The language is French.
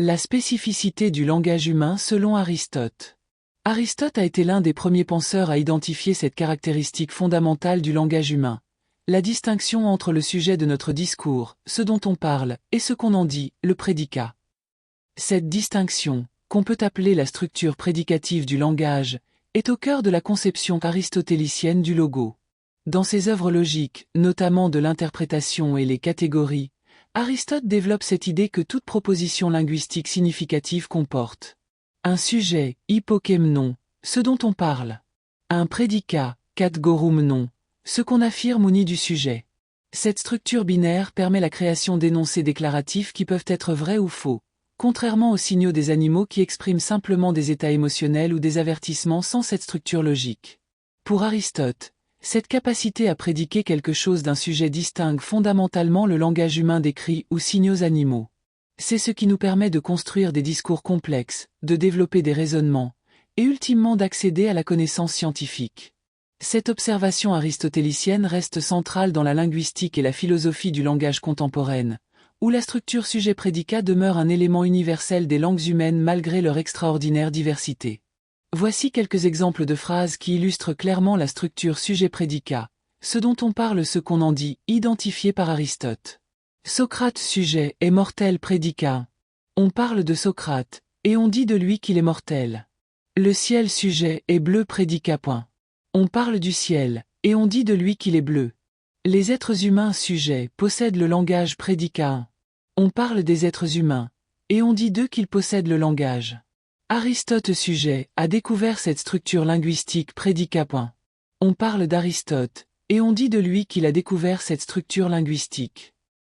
La spécificité du langage humain selon Aristote. Aristote a été l'un des premiers penseurs à identifier cette caractéristique fondamentale du langage humain. La distinction entre le sujet de notre discours, ce dont on parle, et ce qu'on en dit, le prédicat. Cette distinction, qu'on peut appeler la structure prédicative du langage, est au cœur de la conception aristotélicienne du logo. Dans ses œuvres logiques, notamment de l'interprétation et les catégories, Aristote développe cette idée que toute proposition linguistique significative comporte un sujet, hypokemnon, ce dont on parle, un prédicat, katgorumnon, ce qu'on affirme ou nie du sujet. Cette structure binaire permet la création d'énoncés déclaratifs qui peuvent être vrais ou faux, contrairement aux signaux des animaux qui expriment simplement des états émotionnels ou des avertissements sans cette structure logique. Pour Aristote, cette capacité à prédiquer quelque chose d'un sujet distingue fondamentalement le langage humain des cris ou signaux animaux. C'est ce qui nous permet de construire des discours complexes, de développer des raisonnements, et ultimement d'accéder à la connaissance scientifique. Cette observation aristotélicienne reste centrale dans la linguistique et la philosophie du langage contemporaine, où la structure sujet-prédicat demeure un élément universel des langues humaines malgré leur extraordinaire diversité. Voici quelques exemples de phrases qui illustrent clairement la structure sujet-prédicat, ce dont on parle, ce qu'on en dit, identifié par Aristote. Socrate sujet est mortel prédicat. On parle de Socrate, et on dit de lui qu'il est mortel. Le ciel sujet est bleu prédicat. On parle du ciel, et on dit de lui qu'il est bleu. Les êtres humains sujet possèdent le langage prédicat. On parle des êtres humains, et on dit d'eux qu'ils possèdent le langage. Aristote sujet a découvert cette structure linguistique prédicat. On parle d'Aristote, et on dit de lui qu'il a découvert cette structure linguistique.